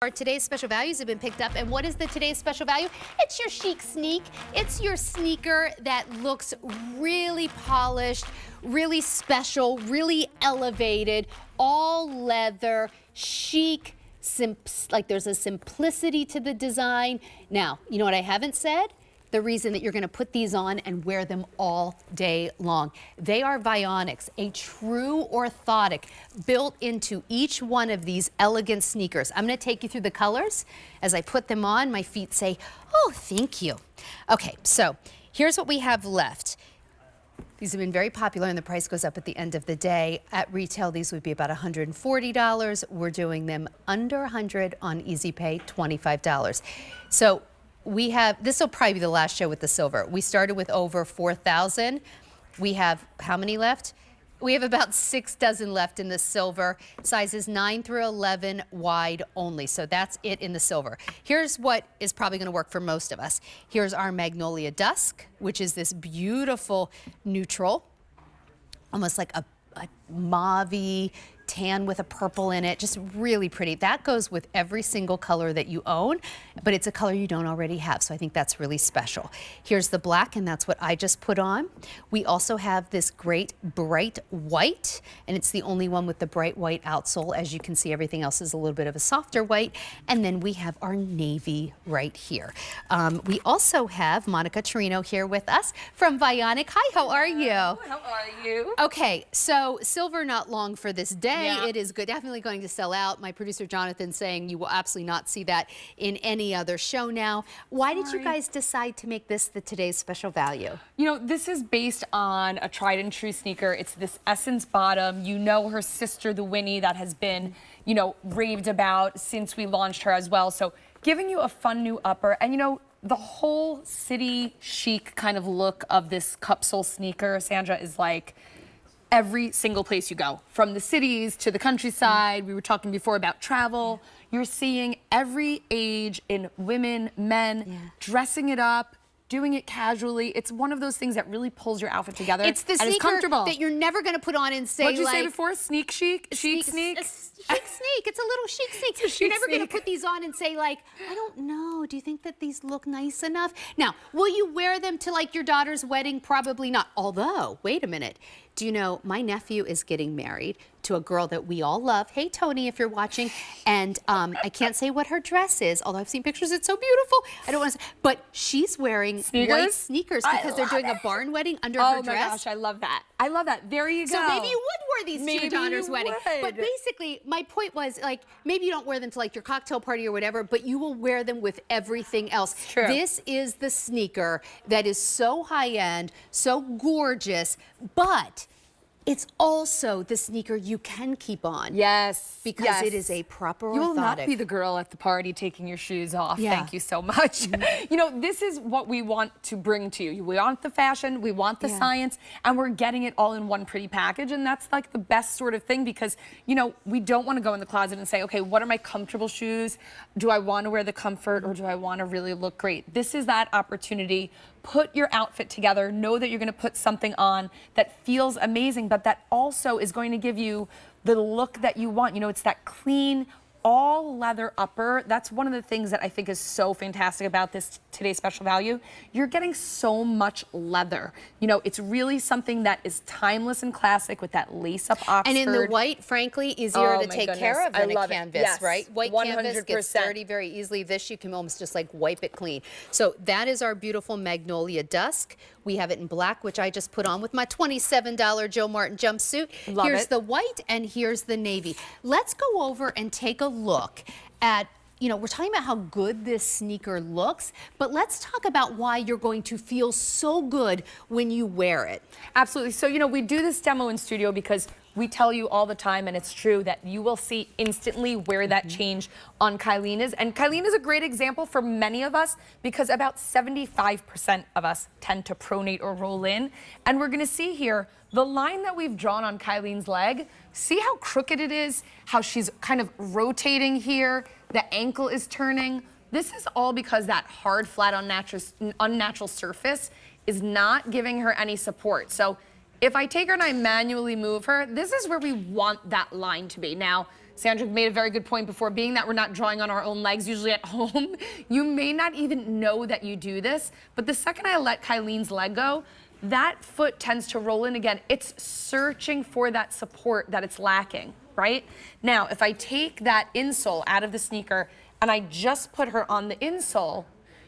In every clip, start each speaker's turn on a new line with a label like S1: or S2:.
S1: Our today's special values have been picked up, and what is the today's special value? It's your chic sneak. It's your sneaker that looks really polished, really special, really elevated, all leather, chic, like there's a simplicity to the design. Now, you know what I haven't said? The reason that you're going to put these on and wear them all day long. They are Vionics, a true orthotic built into each one of these elegant sneakers. I'm going to take you through the colors. As I put them on, my feet say, oh, thank you. Okay, so here's what we have left. These have been very popular and the price goes up at the end of the day. At retail, these would be about $140. We're doing them under $100 on Easy Pay, $25. So we have, this will probably be the last show with the silver. We started with over 4,000. We have how many left? We have about 6 dozen left in the silver, sizes 9 through 11 wide only. So that's it in the silver. Here's what is probably going to work for most of us. Here's our Magnolia Dusk, which is this beautiful neutral, almost like a mauve-y tan with a purple in it, just really pretty. That goes with every single color that you own, but it's a color you don't already have, so I think that's really special. Here's the black, and that's what I just put on. We also have this great bright white, and it's the only one with the bright white outsole. As you can see, everything else is a little bit of a softer white, and then we have our navy right here. We also have Monica Torino here with us from Vionic. Hi, how are you?
S2: How are you?
S1: Okay, so silver not long for this day.
S2: Yeah.
S1: It is good, definitely going to sell out. My producer Jonathan saying you will absolutely not see that in any other show now. Why did you guys decide to make this the today's special value?
S2: You know, this is based on a tried and true sneaker. It's this Essence bottom. You know her sister, the Winnie, that has been, you know, raved about since we launched her as well. So giving you a fun new upper, and you know, the whole city chic kind of look of this cupsole sneaker, Sandra, is like every single place you go, from the cities to the countryside. We were talking before about travel. You're seeing every age in women, men, dressing it up, doing it casually. It's one of those things that really pulls your outfit together.
S1: It's the sneaker that you're never going to put on and say,
S2: what'd you say before? Sneak chic? Chic sneak?
S1: Chic sneak. It's a little chic sneak. You're never going to put these on and say, like, I don't know, do you think that these look nice enough? Now, will you wear them to like your daughter's wedding? Probably not. Although, wait a minute. Do you know, my nephew is getting married to a girl that we all love. Hey, Tony, if you're watching. And I can't say what her dress is, although I've seen pictures. It's so beautiful. I don't want to say. But she's wearing white sneakers because they're doing a barn wedding under her dress.
S2: Oh, my gosh, I love that. I love that. There you go.
S1: So maybe you would wear these to your daughter's wedding. But basically, my point was, like, maybe you don't wear them to, like, your cocktail party or whatever, but you will wear them with everything else.
S2: True.
S1: This is the sneaker that is so high-end, so gorgeous, but it's also the sneaker you can keep on.
S2: Yes.
S1: Because it is a proper orthotic.
S2: You will not be the girl at the party taking your shoes off. Yeah. Thank you so much. You know, this is what we want to bring to you. We want the fashion, we want the science, and we're getting it all in one pretty package. And that's like the best sort of thing because, you know, we don't want to go in the closet and say, okay, what are my comfortable shoes? Do I want to wear the comfort or do I want to really look great? This is that opportunity. Put your outfit together. Know that you're going to put something on that feels amazing, but that also is going to give you the look that you want. You know, it's that clean, all leather upper. That's one of the things that I think is so fantastic about this today's special value. You're getting so much leather. You know, it's really something that is timeless and classic with that lace-up Oxford.
S1: And in the white, frankly, easier to take care of than a canvas, right? White
S2: 100%.
S1: canvas gets dirty very easily. This you can almost just like wipe it clean. So that is our beautiful Magnolia Dusk. We have it in black, which I just put on with my $27 Joe Martin jumpsuit. Here's the white and here's the navy. Let's go over and take a look at, you know, we're talking about how good this sneaker looks, but let's talk about why you're going to feel so good when you wear it.
S2: Absolutely. So, you know, we do this demo in studio because we tell you all the time, and it's true, that you will see instantly where that change on Kylene is. And Kylene is a great example for many of us because about 75% of us tend to pronate or roll in. And we're going to see here the line that we've drawn on Kylene's leg. See how crooked it is, how she's kind of rotating here. The ankle is turning. This is all because that hard, flat, unnatural surface is not giving her any support. So if I take her and I manually move her, this is where we want that line to be. Now, Sandra made a very good point before, being that we're not drawing on our own legs usually at home, you may not even know that you do this, but the second I let Kylene's leg go, that foot tends to roll in again. It's searching for that support that it's lacking, right? Now, if I take that insole out of the sneaker and I just put her on the insole,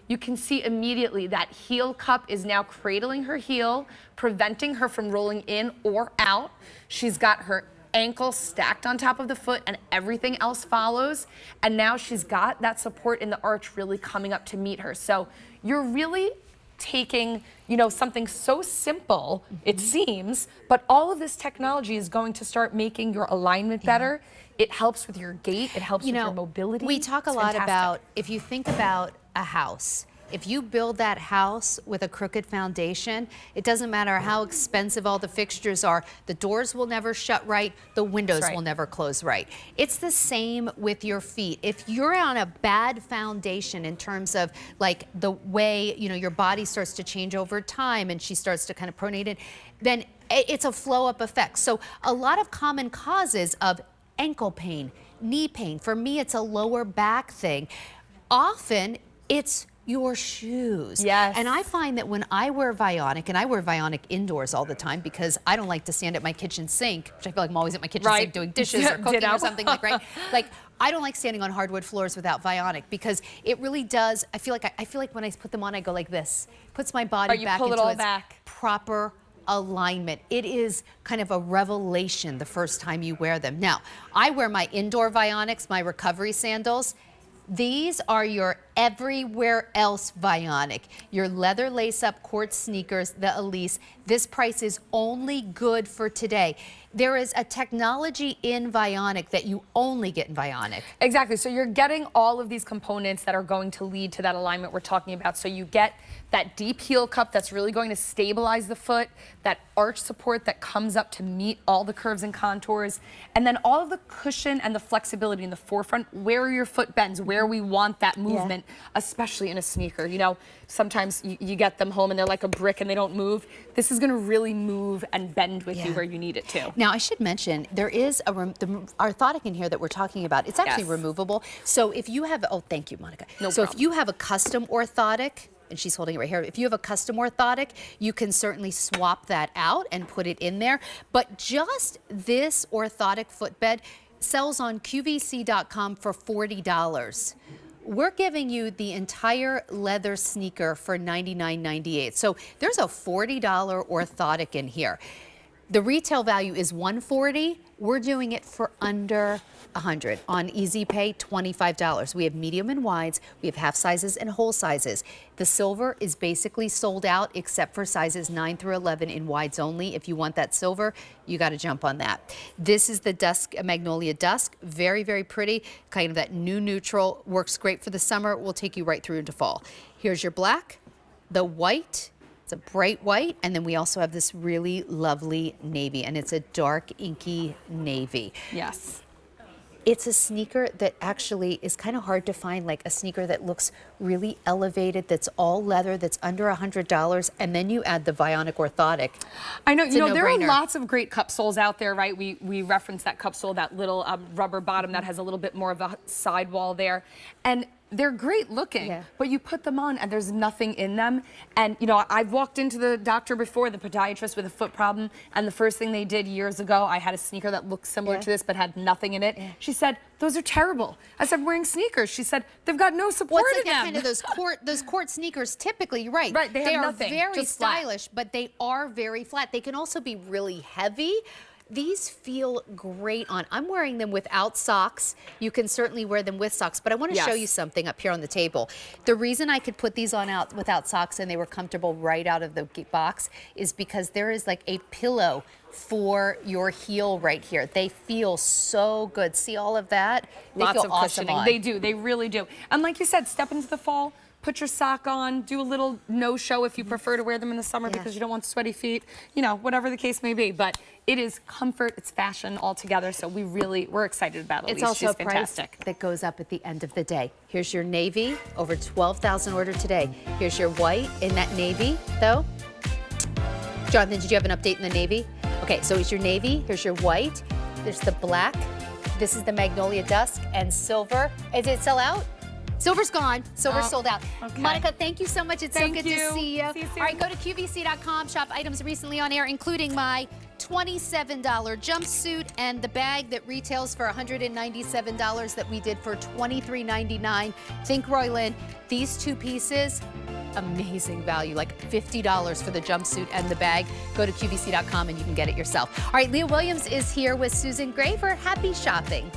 S2: you can see immediately that heel cup is now cradling her heel, preventing her from rolling in or out. She's got her ankle stacked on top of the foot and everything else follows. And now she's got that support in the arch really coming up to meet her. So you're really taking, you know, something so simple, it seems, but all of this technology is going to start making your alignment better. It helps with your gait, it helps with your mobility.
S1: We talk a lot about, if you think about a house, if you build that house with a crooked foundation, it doesn't matter how expensive all the fixtures are, the doors will never shut right, the windows will never close right. It's the same with your feet. If you're on a bad foundation in terms of like the way, you know, your body starts to change over time and she starts to kind of pronate it, then it's a flow up effect. So a lot of common causes of ankle pain, knee pain, for me it's a lower back thing. Often it's your shoes.
S2: Yes.
S1: And I find that when I wear Vionic, and I wear Vionic indoors all the time because I don't like to stand at my kitchen sink, which I feel like I'm always at my kitchen sink doing dishes or cooking or something like, right? Like, I don't like standing on hardwood floors without Vionic because it really does, I feel like when I put them on, I go like this. Puts my body back into its proper alignment. It is kind of a revelation the first time you wear them. Now, I wear my indoor Vionics, my recovery sandals. These are your everywhere else Vionic, your leather lace-up court sneakers, the Elise. This price is only good for today. There is a technology in Vionic that you only get in Vionic.
S2: Exactly, so you're getting all of these components that are going to lead to that alignment we're talking about. So you get that deep heel cup that's really going to stabilize the foot, that arch support that comes up to meet all the curves and contours, and then all of the cushion and the flexibility in the forefront, where your foot bends, where we want that movement, especially in a sneaker. You know, sometimes you get them home and they're like a brick and they don't move. This is gonna really move and bend with you where you need it to.
S1: Now, I should mention, there is the orthotic in here that we're talking about. It's actually removable. So if you have, oh, thank you, Monica.
S2: No
S1: so
S2: problem.
S1: if you have a custom orthotic, and she's holding it right here. If you have a custom orthotic, you can certainly swap that out and put it in there. But just this orthotic footbed sells on QVC.com for $40. We're giving you the entire leather sneaker for $99.98. So there's a $40 orthotic in here. The retail value is $140. We're doing it for under $100. On Easy Pay, $25. We have medium and wides. We have half sizes and whole sizes. The silver is basically sold out except for sizes 9 through 11 in wides only. If you want that silver, you got to jump on that. This is the Dusk, Magnolia Dusk. Very, very pretty. Kind of that new neutral. Works great for the summer. Will take you right through into fall. Here's your black, the white. It's a bright white, and then we also have this really lovely navy, and it's a dark, inky navy.
S2: Yes.
S1: It's a sneaker that actually is kind of hard to find, like a sneaker that looks really elevated, that's all leather, that's under $100, and then you add the Vionic orthotic.
S2: I know, you know, there are lots of great cupsoles out there, right? We referenced that cupsole, that little rubber bottom that has a little bit more of a sidewall there. And they're great looking, but you put them on and there's nothing in them. And, you know, I've walked into the doctor before, the podiatrist, with a foot problem, and the first thing they did years ago, I had a sneaker that looked similar to this but had nothing in it. She said, those are terrible. I said, I'm wearing sneakers. She said, they've got no support in them.
S1: Kind of those court sneakers, typically, you're right.
S2: Right, they have nothing.
S1: They are very stylish, but they are very flat. They can also be really heavy. These feel great on. I'm wearing them without socks. You can certainly wear them with socks, but I want to show you something up here on the table. The reason I could put these on out without socks and they were comfortable right out of the box is because there is like a pillow for your heel right here. They feel so good. See all of that? They
S2: Lots
S1: feel
S2: of
S1: awesome
S2: cushioning.
S1: on.
S2: They do. They really do. And like you said, step into the fall. Put your sock on, do a little no-show if you prefer to wear them in the summer because you don't want sweaty feet, you know, whatever the case may be. But it is comfort, it's fashion all together, so we're excited about Elise.
S1: It's also
S2: She's
S1: a price
S2: fantastic.
S1: that goes up at the end of the day. Here's your navy, over 12,000 ordered today. Here's your white in that navy, though. Jonathan, did you have an update in the navy? Okay, so it's your navy, here's your white, there's the black, This is the Magnolia Dusk and silver. Is it sell out? Silver's gone. Silver's sold out.
S2: Okay.
S1: Monica, thank you so much. It's so good to see you.
S2: See you soon.
S1: All right, go to QVC.com, shop items recently on air, including my $27 jumpsuit and the bag that retails for $197 that we did for $23.99. Think Royland. These two pieces, amazing value, like $50 for the jumpsuit and the bag. Go to QVC.com and you can get it yourself. All right, Leah Williams is here with Susan Graver. Happy shopping.